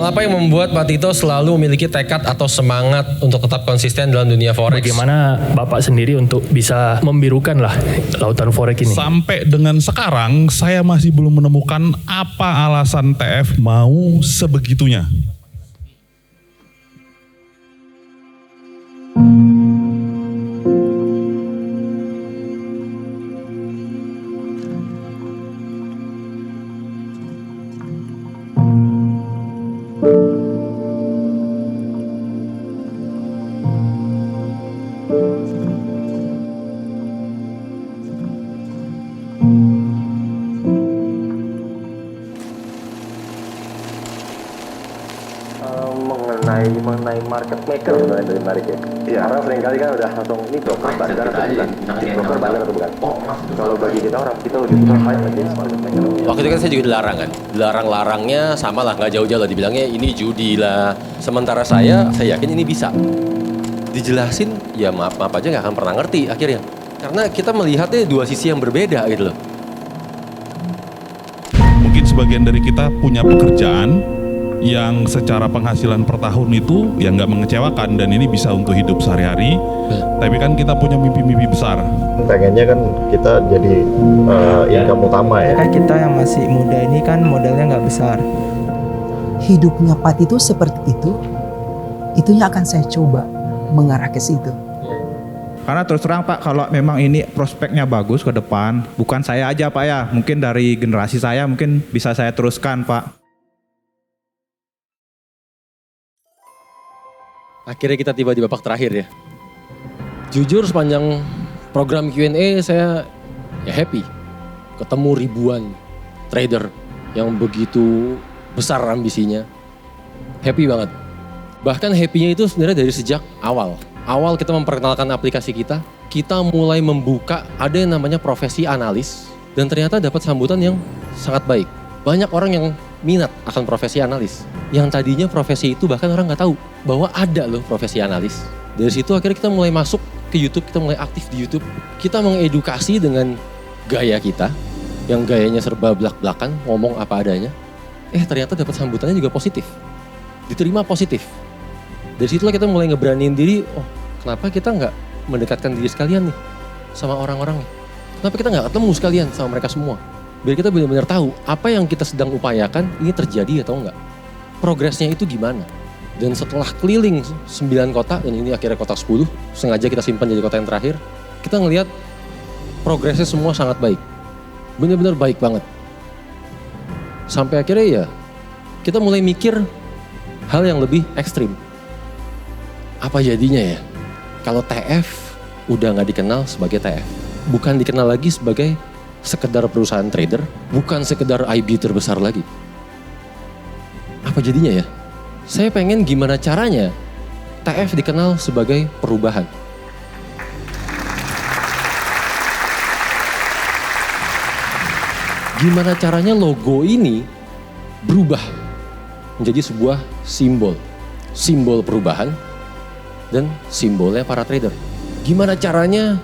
apa yang membuat Pak Tito selalu memiliki tekad atau semangat untuk tetap konsisten dalam dunia forex? Bagaimana Bapak sendiri untuk bisa membirukan lah lautan forex ini? Sampai dengan sekarang saya masih belum menemukan apa alasan TF mau sebegitunya. mengenai market maker sebenarnya dari menarik ya. Iya. Karena seringkali kan udah langsung ini broker bandar atau bukan? Broker bandar atau bukan? Kalau bagi kita orang kita lebih suka fight against market maker. Waktu itu kan saya juga dilarang kan. Dilarang-larangnya sama lah, nggak jauh-jauh lah. Dibilangnya ini judi lah. Sementara saya yakin ini bisa. Dijelasin ya maaf aja nggak akan pernah ngerti akhirnya. Karena kita melihatnya dua sisi yang berbeda gitu loh. Mungkin sebagian dari kita punya pekerjaan yang secara penghasilan per tahun itu yang nggak mengecewakan dan ini bisa untuk hidup sehari-hari. Tapi kan kita punya mimpi-mimpi besar. Pengennya kan kita jadi income utama ya. Kan kita yang masih muda ini kan modalnya nggak besar. Hidupnya Pak Tito seperti itu, itunya akan saya coba mengarah ke situ. Karena terus terang Pak, kalau memang ini prospeknya bagus ke depan, bukan saya aja Pak ya, mungkin dari generasi saya mungkin bisa saya teruskan Pak. Akhirnya kita tiba di babak terakhir ya. Jujur sepanjang program Q&A saya ya happy. Ketemu ribuan trader yang begitu besar ambisinya. Happy banget. Bahkan happy-nya itu sebenarnya dari sejak awal. Awal kita memperkenalkan aplikasi kita mulai membuka ada yang namanya profesi analis. Dan ternyata dapat sambutan yang sangat baik. Banyak orang yang minat akan profesi analis. Yang tadinya profesi itu bahkan orang nggak tahu bahwa ada loh profesi analis. Dari situ akhirnya kita mulai masuk ke YouTube, kita mulai aktif di YouTube. Kita mengedukasi dengan gaya kita, yang gayanya serba belak-belakan, ngomong apa adanya. Ternyata dapat sambutannya juga positif. Diterima positif. Dari situlah kita mulai ngeberaniin diri, kenapa kita nggak mendekatkan diri sekalian nih sama orang-orang nih? Kenapa kita nggak ketemu sekalian sama mereka semua? Biar kita benar-benar tahu apa yang kita sedang upayakan ini terjadi atau enggak. Progresnya itu gimana? Dan setelah keliling 9 kota, dan ini akhirnya kota 10, sengaja kita simpan jadi kota yang terakhir, kita ngelihat progresnya semua sangat baik. Benar-benar baik banget. Sampai akhirnya ya, kita mulai mikir hal yang lebih ekstrim. Apa jadinya ya? Kalau TF udah nggak dikenal sebagai TF. Bukan dikenal lagi sebagai sekedar perusahaan trader, bukan sekedar IB terbesar lagi. Apa jadinya ya? Saya pengen gimana caranya TF dikenal sebagai perubahan. Gimana caranya logo ini berubah menjadi sebuah simbol. Simbol perubahan dan simbolnya para trader. Gimana caranya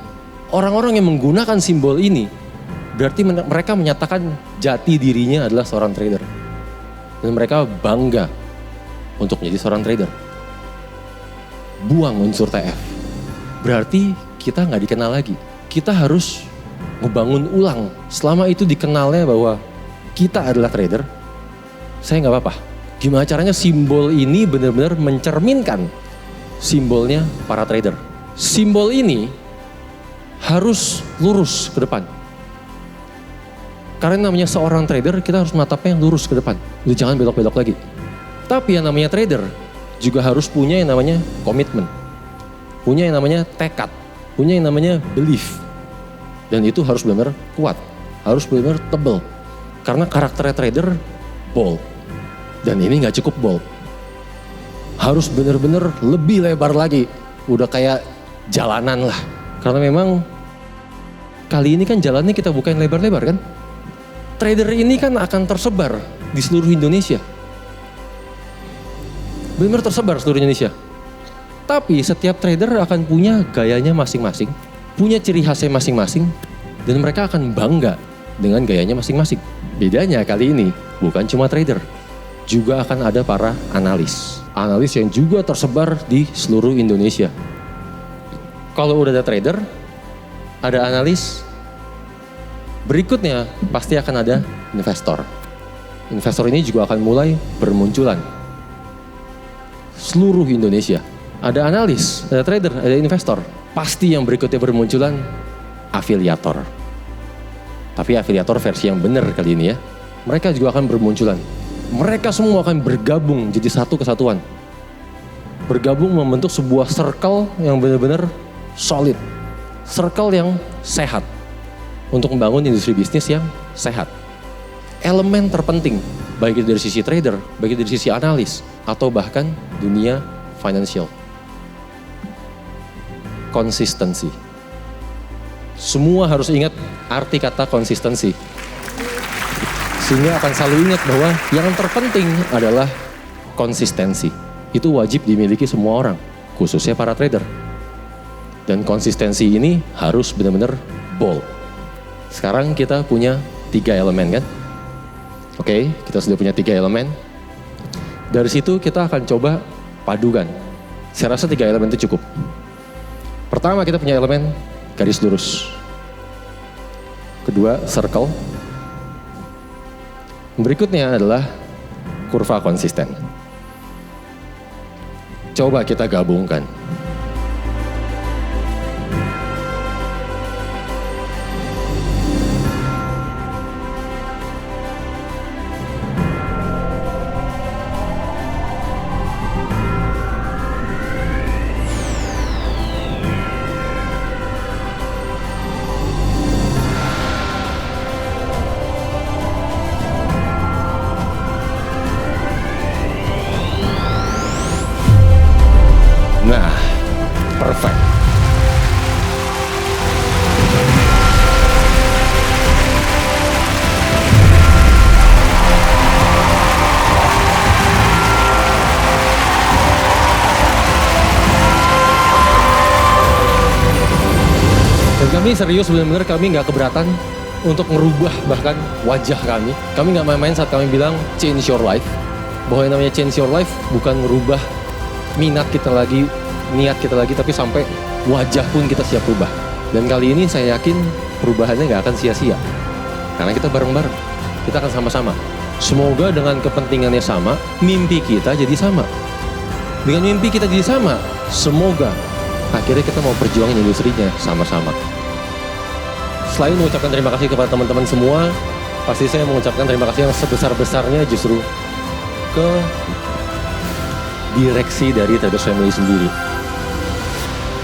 orang-orang yang menggunakan simbol ini berarti mereka menyatakan jati dirinya adalah seorang trader. Dan mereka bangga untuk menjadi seorang trader. Buang unsur TF. Berarti kita nggak dikenal lagi. Kita harus ngebangun ulang. Selama itu dikenalnya bahwa kita adalah trader, saya nggak apa-apa. Gimana caranya simbol ini benar-benar mencerminkan simbolnya para trader. Simbol ini harus lurus ke depan. Karena namanya seorang trader, kita harus menatapnya yang lurus ke depan. Jadi jangan belok-belok lagi. Tapi yang namanya trader juga harus punya yang namanya komitmen. Punya yang namanya tekad. Punya yang namanya belief. Dan itu harus benar-benar kuat. Harus benar-benar tebal. Karena karakternya trader bold. Dan ini gak cukup bold. Harus benar-benar lebih lebar lagi. Udah kayak jalanan lah. Karena memang kali ini kan jalannya kita bukain lebar-lebar kan. Trader ini kan akan tersebar di seluruh Indonesia. Benar tersebar seluruh Indonesia. Tapi setiap trader akan punya gayanya masing-masing. Punya ciri khasnya masing-masing. Dan mereka akan bangga dengan gayanya masing-masing. Bedanya kali ini bukan cuma trader. juga akan ada para analis. Analis yang juga tersebar di seluruh Indonesia. Kalau udah ada trader, ada analis, berikutnya pasti akan ada investor. Investor ini juga akan mulai bermunculan. Seluruh Indonesia. Ada analis, ada trader, ada investor. Pasti yang berikutnya bermunculan afiliator. Tapi afiliator versi yang benar kali ini ya. Mereka juga akan bermunculan. Mereka semua akan bergabung jadi satu kesatuan. Bergabung membentuk sebuah circle yang benar-benar solid. Circle yang sehat. Untuk membangun industri bisnis yang sehat. Elemen terpenting, baik itu dari sisi trader, baik itu dari sisi analis, atau bahkan dunia financial. Konsistensi. Semua harus ingat arti kata konsistensi. Sehingga akan selalu ingat bahwa yang terpenting adalah konsistensi. Itu wajib dimiliki semua orang, khususnya para trader. Dan konsistensi ini harus benar-benar bold. Sekarang kita punya 3 elemen kan? Oke, kita sudah punya 3 elemen. Dari situ kita akan coba padukan. Saya rasa 3 elemen itu cukup. Pertama kita punya elemen garis lurus. Kedua circle. Berikutnya adalah kurva konsisten. Coba kita gabungkan. Nah, perfect. Dan kami serius benar-benar, kami nggak keberatan untuk merubah bahkan wajah kami. Kami nggak main-main saat kami bilang change your life. Bahwa yang namanya change your life bukan merubah minat kita lagi, niat kita lagi, tapi sampai wajah pun kita siap rubah. Dan kali ini saya yakin perubahannya nggak akan sia-sia. Karena kita bareng-bareng, kita akan sama-sama. Semoga dengan kepentingannya sama, mimpi kita jadi sama. Dengan mimpi kita jadi sama, semoga akhirnya kita mau perjuangin industrinya sama-sama. Selain mengucapkan terima kasih kepada teman-teman semua, pasti saya mengucapkan terima kasih yang sebesar-besarnya justru ke direksi dari Traders Family sendiri.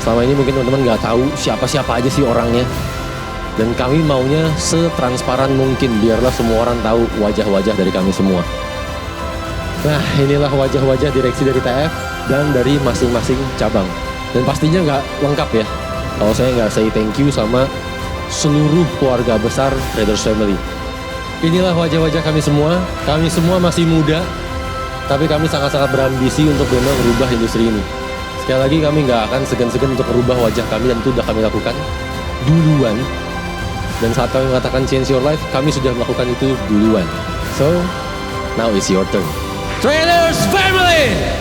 Selama ini mungkin teman-teman nggak tahu siapa-siapa aja sih orangnya. Dan kami maunya setransparan mungkin, biarlah semua orang tahu wajah-wajah dari kami semua. Nah, inilah wajah-wajah direksi dari TF dan dari masing-masing cabang. Dan pastinya nggak lengkap ya, kalau saya nggak say thank you sama seluruh keluarga besar Traders Family. Inilah wajah-wajah kami semua masih muda, tapi kami sangat-sangat berambisi untuk benar merubah industri ini. Sekali lagi kami nggak akan segan-segan untuk merubah wajah kami, dan itu sudah kami lakukan duluan. Dan saat kami mengatakan change your life, kami sudah melakukan itu duluan. So, now it's your turn. Traders Family!